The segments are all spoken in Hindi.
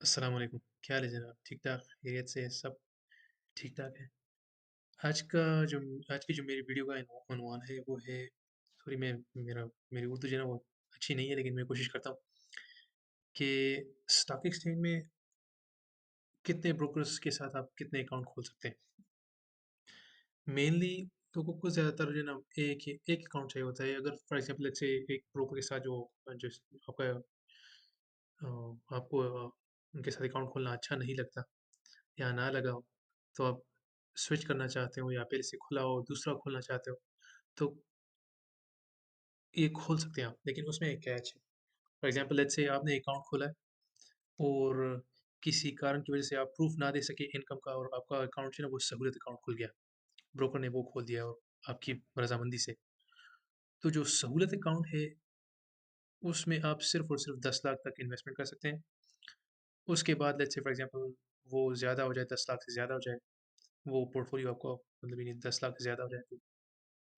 अस्सलाम वालेकुम। क्या हाल है जनाब? ठीक-ठाक, खैरियत से सब ठीक-ठाक है? आज का जो आज की जो मेरी वीडियो का उन्वान है वो है सॉरी मैं मेरा मेरी उर्दू जो है ना वो अच्छी नहीं है, लेकिन मैं कोशिश करता हूँ कि स्टॉक एक्सचेंज में कितने ब्रोकर्स के साथ आप कितने अकाउंट खोल सकते हैं। मेनली लोगों को ज़्यादातर जो है ना एक अकाउंट चाहिए होता है। अगर फॉर एग्ज़ाम्पल लेट्स से एक ब्रोकर के साथ जो आपका आपको उनके साथ अकाउंट खोलना अच्छा नहीं लगता या ना लगा हो, तो आप स्विच करना चाहते हो या पहले से खुला हो दूसरा खोलना चाहते हो, तो ये खोल सकते हैं आप, लेकिन उसमें एक कैच है। फॉर एग्ज़ाम्पल लेट्स से आपने अकाउंट खोला है और किसी कारण की वजह से आप प्रूफ़ ना दे सके इनकम का और आपका अकाउंट जो है ना वो सहूलियत अकाउंट खुल गया। ब्रोकर ने वो खोल दिया और आपकी रज़ामंदी से। तो जो सहूलियत अकाउंट है, उसमें आप सिर्फ़ और सिर्फ़ 10 लाख तक इन्वेस्टमेंट कर सकते हैं। उसके बाद लेट्स से फॉर एग्ज़ाम्पल वो ज़्यादा हो जाए, 10 लाख से ज़्यादा हो जाए, वो पोर्टफ़ोलियो आपको मतलब यानी 10 लाख से ज़्यादा हो जाए, तो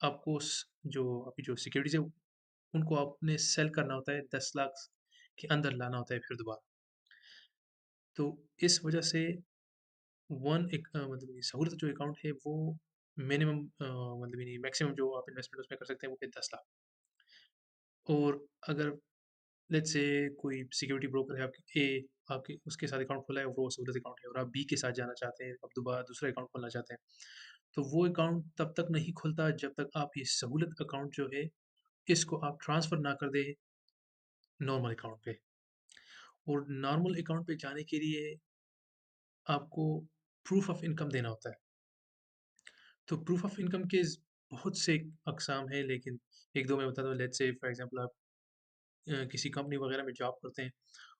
आपको उस जो आपकी जो सिक्योरिटीज़ है, उनको आपने सेल करना होता है, 10 लाख के अंदर लाना होता है फिर दोबारा। तो इस वजह से मतलब ये सहूलियत जो अकाउंट है वो मिनिमम मतलब यानी मैक्सिमम जो आप इन्वेस्टमेंट उसमें कर सकते हैं वो है 10 लाख। और अगर लेट्स से कोई सिक्योरिटी ब्रोकर है आपके उसके साथ अकाउंट खोला है, वो सहूलियत अकाउंट है और आप बी के साथ जाना चाहते हैं, आप दोबारा दूसरा अकाउंट खोलना चाहते हैं, तो वो अकाउंट तब तक नहीं खुलता जब तक आप ये सहूलियत अकाउंट जो है, इसको आप ट्रांसफ़र ना कर दें नॉर्मल अकाउंट पे। और नॉर्मल अकाउंट पे जाने के लिए आपको प्रूफ ऑफ इनकम देना होता है। तो प्रूफ ऑफ इनकम के बहुत से अक़साम हैं, लेकिन 1-2 मैं बताता हूँ। लेट्स से फॉर एग्ज़ाम्पल आप किसी कंपनी वग़ैरह में जॉब करते हैं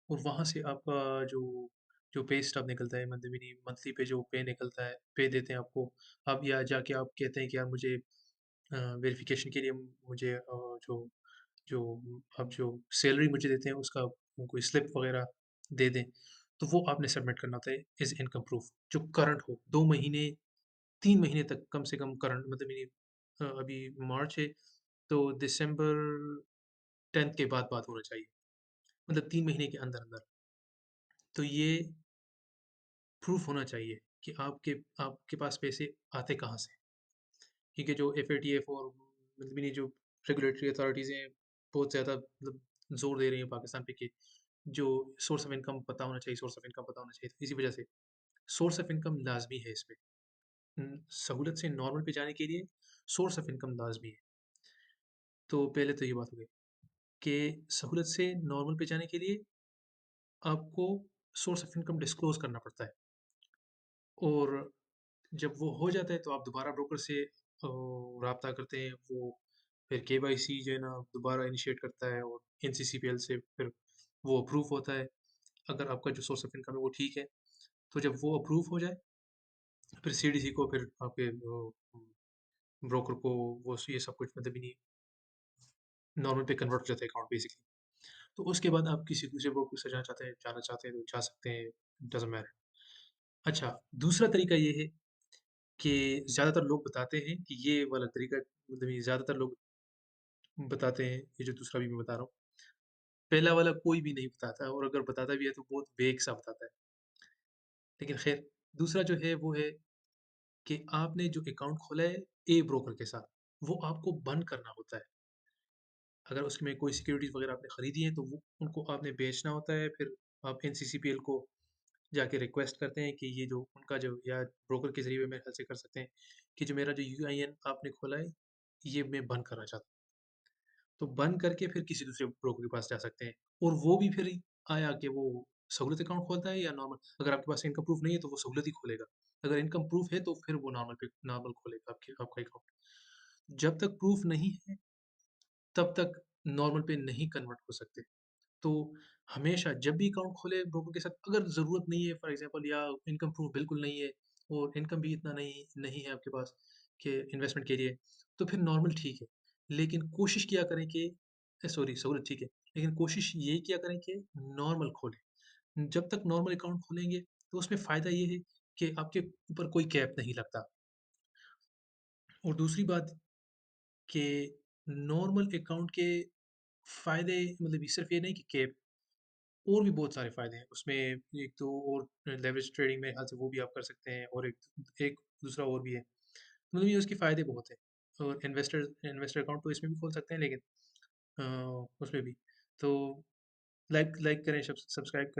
और वहाँ से आपका जो जो पे स्टब निकलता है, मतलब यानी मंथली पे जो पे निकलता है, पे देते हैं आपको। आप या जाके आप कहते हैं कि यार मुझे वेरिफ़िकेशन के लिए मुझे जो जो आप जो सैलरी मुझे देते हैं उसका कोई स्लिप वग़ैरह दे दें, तो वो आपने सबमिट करना होता है एज़ इनकम प्रूफ, जो करंट हो। 2 महीने, 3 महीने तक कम से कम करंट, मतलब यानी अभी मार्च है, तो दिसंबर 10th के बाद बात होना चाहिए, मतलब 3 महीने के अंदर-अंदर। तो ये प्रूफ होना चाहिए कि आपके पास पैसे आते कहाँ से? क्योंकि जो एफएटीएफ और मतलब यानी जो रेगुलेटरी अथॉरिटीज़ हैं, बहुत ज़्यादा मतलब ज़ोर दे रही हैं पाकिस्तान पे कि जो सोर्स ऑफ इनकम पता होना चाहिए, सोर्स ऑफ इनकम पता होना चाहिए। तो इसी वजह से सोर्स ऑफ इनकम लाज़मी है इसमें। सहूलत से नॉर्मल पे जाने के लिए सोर्स ऑफ इनकम लाज़मी है। तो पहले तो ये बात हो गई कि सहूलत से नॉर्मल पे जाने के लिए आपको सोर्स ऑफ इनकम डिस्क्लोज़ करना पड़ता है। और जब वो हो जाता है तो आप दोबारा ब्रोकर से राब्ता करते हैं, वो फिर केवाईसी जो है ना दोबारा इनिशिएट करता है और एनसीसीपीएल से फिर वो अप्रूव होता है। अगर आपका जो सोर्स ऑफ इनकम है वो ठीक है, तो जब वो अप्रूव हो जाए, फिर सीडीसी को फिर आपके ब्रोकर को वो ये सब कुछ मतलब यानी नॉर्मल पे कन्वर्ट हो जाता है अकाउंट बेसिकली। तो उसके बाद आप किसी दूसरे ब्रोकर से जाना चाहते हैं तो जा सकते हैं, डज़न्ट मैटर। अच्छा, दूसरा तरीका ये है कि ज़्यादातर लोग बताते हैं कि ये वाला तरीका, मतलब ये ज़्यादातर लोग बताते हैं, ये जो दूसरा भी मैं बता रहा हूँ। पहला वाला कोई भी नहीं बताता, और अगर बताता भी है तो बहुत वेग सा बताता है। लेकिन ख़ैर, दूसरा जो है वो है कि आपने जो अकाउंट खोला है ए ब्रोकर के साथ, वो आपको बंद करना होता है। अगर उसमें कोई सिक्योरिटीज़ वग़ैरह आपने खरीदी हैं तो वो उनको आपने बेचना होता है। फिर आप एनसीसीपीएल को जाके रिक्वेस्ट करते हैं कि ये जो उनका जो, या ब्रोकर के ज़रिए भी मेरे ख़्याल से कर सकते हैं कि जो मेरा जो यूआईएन आपने खोला है, ये मैं बंद करना चाहता हूँ। तो बंद करके फिर किसी दूसरे ब्रोकर के पास जा सकते हैं, और वो भी फिर आया कि वो सहूलियत अकाउंट खोलता है या नॉर्मल। अगर आपके पास इनकम प्रूफ नहीं है तो वो सहूलियत ही खोलेगा। अगर इनकम प्रूफ है तो फिर वो नॉर्मल खोलेगा आपका अकाउंट। जब तक प्रूफ नहीं है, तब तक नॉर्मल पे नहीं कन्वर्ट हो सकते। तो हमेशा जब भी अकाउंट खोले ब्रोकर के साथ, अगर ज़रूरत नहीं है फॉर एग्ज़ाम्पल, या इनकम प्रूफ बिल्कुल नहीं है और इनकम भी इतना नहीं नहीं है आपके पास कि इन्वेस्टमेंट के लिए, तो फिर नॉर्मल ठीक है। लेकिन कोशिश किया करें कि सॉरी, सहूलियत ठीक है, लेकिन कोशिश ये किया करें कि नॉर्मल खोलें। जब तक नॉर्मल अकाउंट खोलेंगे तो उसमें फ़ायदा ये है कि आपके ऊपर कोई कैप नहीं लगता। और दूसरी बात कि नॉर्मल अकाउंट के फ़ायदे, मतलब ये सिर्फ़ ये नहीं कि कैप, और भी बहुत सारे फ़ायदे हैं। उसमें एक तो और लेवरेज ट्रेडिंग मेरे ख़्याल से वो भी आप कर सकते हैं और एक एक दूसरा और भी है। मतलब ये उसके फ़ायदे बहुत हैं और इन्वेस्टर अकाउंट तो इसमें भी खोल सकते हैं लेकिन उसमें भी। तो लाइक लाइक करें, सब्सक्राइब करें।